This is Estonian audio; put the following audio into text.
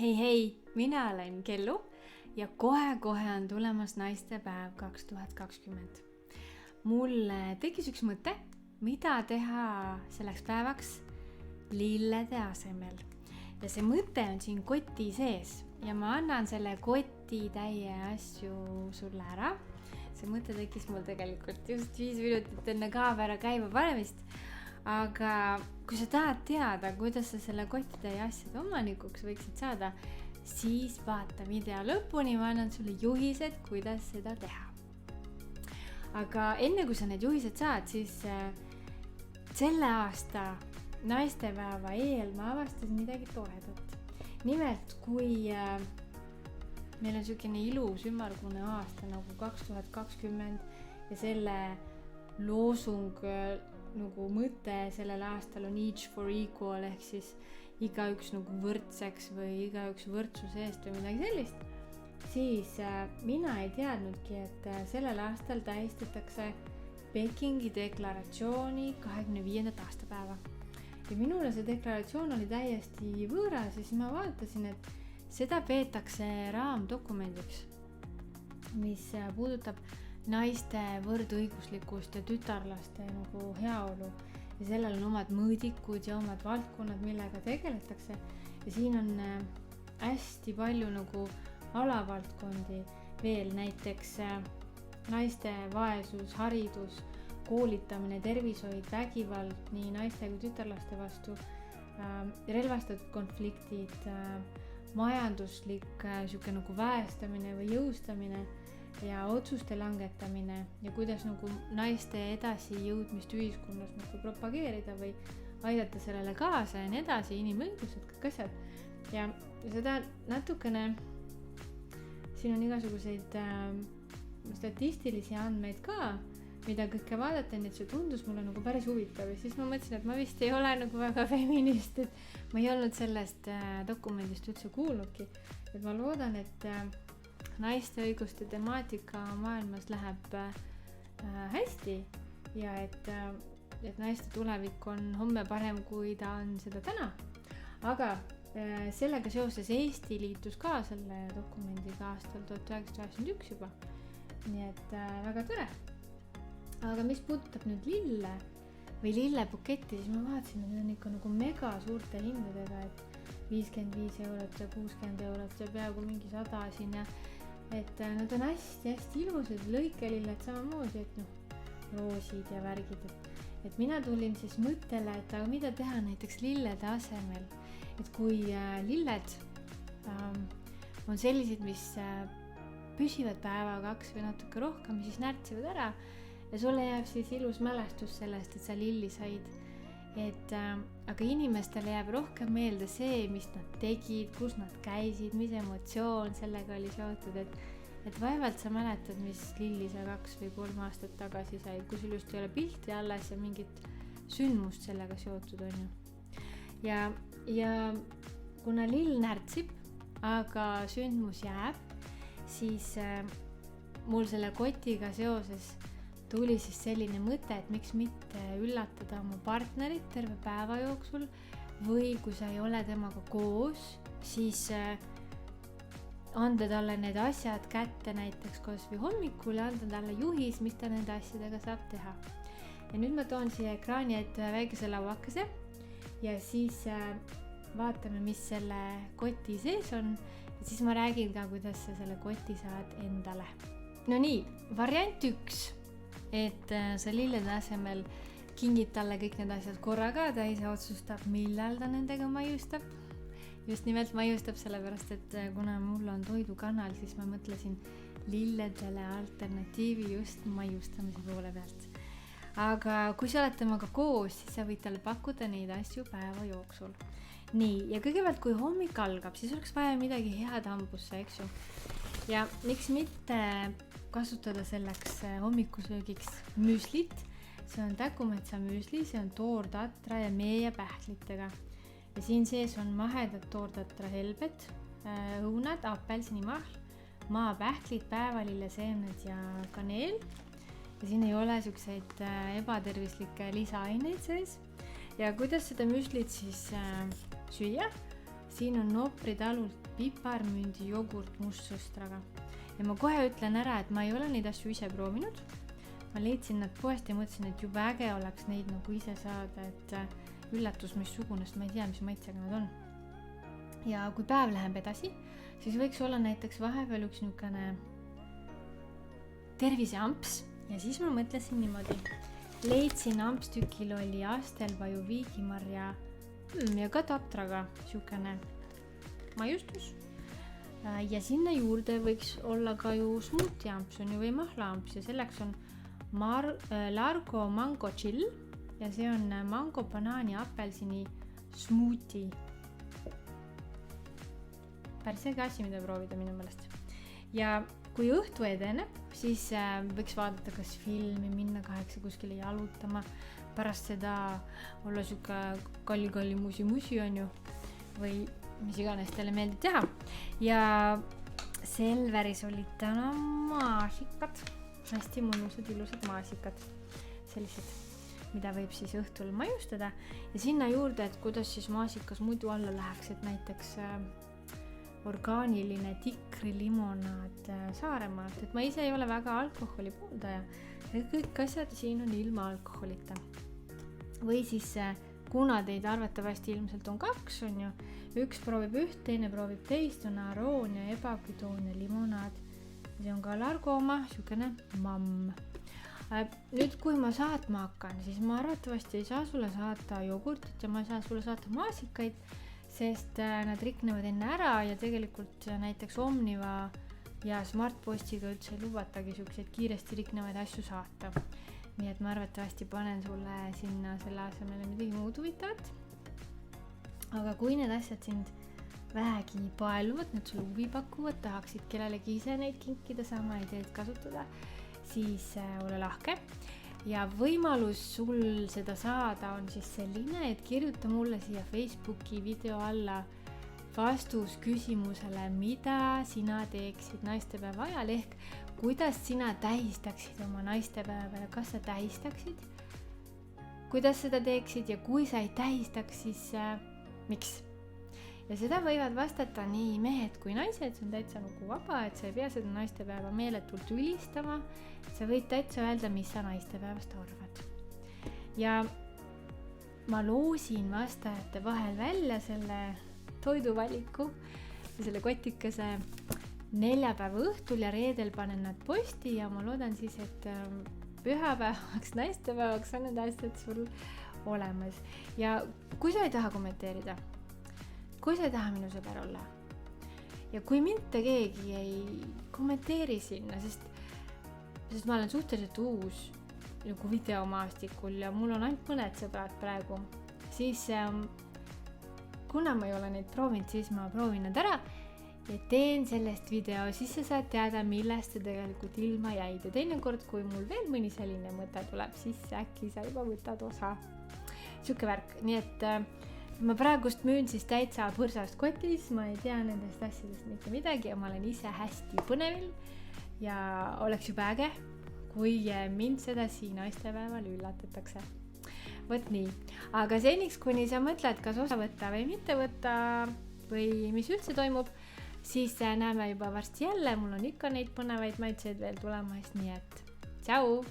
Hei, mina olen Kellu ja kohe on tulemas naistepäev 2020. Mul tekkis üks mõte, mida teha selleks päevaks lillede asemel. Ja see mõte on siin koti sees ja ma annan selle koti täie asju sulle ära. See mõte tekkis mul tegelikult just 5 minutit enne kaamera käima panemist. Aga kui sa tahad teada, kuidas sa selle kotitäie asjade omanikuks võiksid saada, siis vaata video lõpuni, ma annan sulle juhised, kuidas seda teha. Aga enne kui sa need juhised saad, siis selle aasta naistepäeva eel ma avastasin midagi toredat. Nimelt, kui meil on selline ilus ümmargune aasta nagu 2020 ja selle loosung nagu mõte sellel aastal on each for equal ehk siis igaüks nagu võrdseks või igaüks võrdsuse eest või midagi sellist, siis mina ei teadnudki, et sellel aastal tähistatakse Pekingi deklaratsiooni 25. aastapäeva. Ja minule see deklaratsioon oli täiesti võõras ja siis ma vaatasin, et seda peetakse raamdokumendiks, mis puudutab naiste võrdõiguslikkust ja tütarlaste nagu heaolu ja sellel on omad mõõdikud ja omad valdkonnad, millega tegeletakse ja siin on hästi palju nagu alavaldkondi veel, näiteks naiste vaesus, haridus, koolitamine, tervishoid, vägivald nii naiste kui tütarlaste vastu, relvastatud konfliktid, majanduslik nagu väestamine või jõustamine ja otsuste langetamine ja kuidas nagu naiste edasi jõudmist ühiskonnas nagu propageerida või aidata sellele kaasa ja nii edasi, inimõigused, kõik asjad. Ja seda natukene, siin on igasuguseid statistilisi andmeid ka, mida kõike vaadata, nii et see tundus mulle nagu päris huvitav ja siis ma mõtlesin, et ma vist ei ole nagu väga feminist, et ma ei olnud sellest dokumendist üldse kuulnudki, et ma loodan, et naiste õiguste temaatika maailmas läheb hästi ja et naiste tulevik on homme parem, kui ta on seda täna. Aga sellega seoses Eesti liitus ka selle dokumendiga aastal 1991 juba. Nii et väga tore. Aga mis puudutab nüüd lille või lillebuketti, siis ma vaatasin, et need on ikka nagu mega suurte hindadega, et 55 eurot ja 60 eurot ja peaaegu mingi 100 siin ja et nad on hästi ilusad, lõikelilled samamoodi, et roosid ja värgid, et mina tulin siis mõttele, et aga mida teha näiteks lillede asemel, et kui lilled on sellised, mis püsivad päeva 2 või natuke rohkem, siis närtsivad ära ja sulle jääb siis ilus mälestus sellest, et sa lilli said. Aga inimestele jääb rohkem meelde see, mis nad tegid, kus nad käisid, mis emotsioon sellega oli seotud, et vaevalt sa mäletad, mis lilli sa 2 või 3 aastat tagasi said, kus just ei ole pilti alles ja mingit sündmust sellega seotud on ju. Ja kuna lill närtsib, aga sündmus jääb, siis mul selle kotiga seoses tuli siis selline mõte, et miks mitte üllatada oma partnerit terve päeva jooksul või kui sa ei ole temaga koos, siis anda talle need asjad kätte näiteks kas või hommikul ja anda talle juhis, mis ta nende asjadega saab teha. Ja nüüd ma toon siia ekraani ette ühe väikese lauakese ja siis vaatame, mis selle koti sees on ja siis ma räägin ka, kuidas sa selle koti saad endale. No nii, variant 1. Et sa lillede asemel kingid talle kõik need asjad korraga, ta ise otsustab, millal ta nendega maiustab. Just nimelt maiustab sellepärast, et kuna mul on toidukanal, siis ma mõtlesin lilledele alternatiivi just maiustamise poole pealt. Aga kui sa oled temaga koos, siis sa võid talle pakkuda neid asju päeva jooksul. Nii, ja kõigepealt kui hommik algab, siis oleks vaja midagi head hambusse, eks ju. Ja miks mitte kasutada selleks hommikusöögiks müslit. See on täkumetsa müsli, see on toortatra ja mee ja pähklitega. Ja siin sees on mahedad toortatra helbed, õunad, apelsinimahl, maapähklid, päevalilleseemned ja kaneel. Ja siin ei ole selliseid ebatervislikke lisaaineid sees. Ja kuidas seda müslit siis süüa? siin on Nopri talult piparmündi jogurt mustsõstraga. Ja ma kohe ütlen ära, et ma ei ole neid asju ise proovinud. Ma leidsin nad poest ja mõtlesin, et juba äge oleks neid nagu ise saada, et üllatus missugune, sest ma ei tea, mis maitsega nad on. Ja kui päev läheb edasi, siis võiks olla näiteks vahepeal üks niisugune terviseamps ja siis ma mõtlesin niimoodi. Leidsin ampstükil oli astelvaju viigimarja ja ka taptraga niisugune maiustus. Ja sinna juurde võiks olla ka ju smuutiamps on ju või mahlaamps ja selleks on Largo Mango Chill ja see on mango, banaani, apelsini smuuti. Päris äge asi, mida proovida minu meelest. Ja kui õhtu edeneb, siis võiks vaadata kas filmi, minna 8 kuskile jalutama, pärast seda olla siuke kalli musi on ju või mis iganes teile meeldib teha. Ja Selveris olid täna maasikad, hästi mõnusad, ilusad maasikad, sellised, mida võib siis õhtul maiustada ja sinna juurde, et kuidas siis maasikas muidu alla läheks, et näiteks orgaaniline tikrilimonad Saaremaalt, et ma ise ei ole väga alkoholi pooldaja ja kõik asjad siin on ilma alkoholita. Või siis, kuna teid arvatavasti ilmselt on 2, on ju, üks proovib üht, teine proovib teist, on Aroon ja Ebaküdoon ja limonaad. See on ka Largo oma, niisugune mamm. Nüüd, kui ma saatma hakkan, siis ma arvatavasti ei saa sulle saata jogurtit ja ma ei saa sulle saata maasikaid, sest nad riknevad enne ära ja tegelikult näiteks Omniva ja Smartpostiga üldse ei lubatagi niisuguseid kiiresti riknevaid asju saata. Nii et ma arvatavasti panen sulle sinna selle asemele midagi muud huvitavat. Aga kui need asjad sind vähegi paeluvad, need sulle huvi pakuvad, tahaksid kellelegi ise neid kinkida, sama ideed kasutada, siis ole lahke. Ja võimalus sul seda saada on siis selline, et kirjuta mulle siia Facebooki video alla vastus küsimusele, mida sina teeksid naistepäeva ajal ehk kuidas sina tähistaksid oma naistepäeva ja kas sa tähistaksid, kuidas seda teeksid ja kui sa ei tähistaks, siis miks? Ja seda võivad vastata nii mehed kui naised, see on täitsa nagu vaba, et sa ei pea seda naistepäeva meeletult ülistama, sa võid täitsa öelda, mis sa naistepäevast arvad. Ja ma loosin vastajate vahel välja selle toiduvaliku ja selle kotikese neljapäeva õhtul ja reedel panen nad posti ja ma loodan siis, et pühapäevaks, naistepäevaks on need asjad sul olemas. Ja kui sa ei taha kommenteerida, kui sa ei taha minu sõber olla ja kui mitte keegi ei kommenteeri sinna, sest ma olen suhteliselt uus nagu videomaastikul ja mul on ainult mõned sõbrad praegu, siis kuna ma ei ole neid proovinud, siis ma proovin nad ära ja teen sellest video, siis sa saad teada, millest sa tegelikult ilma jäid. Ja teinekord, kui mul veel mõni selline mõte tuleb, siis äkki sa juba võtad osa. Siuke värk. Nii et ma praegust müün siis täitsa põrsast kotis, ma ei tea nendest asjadest mitte midagi ja ma olen ise hästi põnevil ja oleks juba äge, kui mind sedasi naistepäeval üllatatakse. Võt nii, aga seniks, kuni sa mõtled, kas osa võtta või mitte võtta või mis üldse toimub, siis näeme juba varsti jälle, mul on ikka neid põnevaid maitseid veel tulemas, nii et tšau!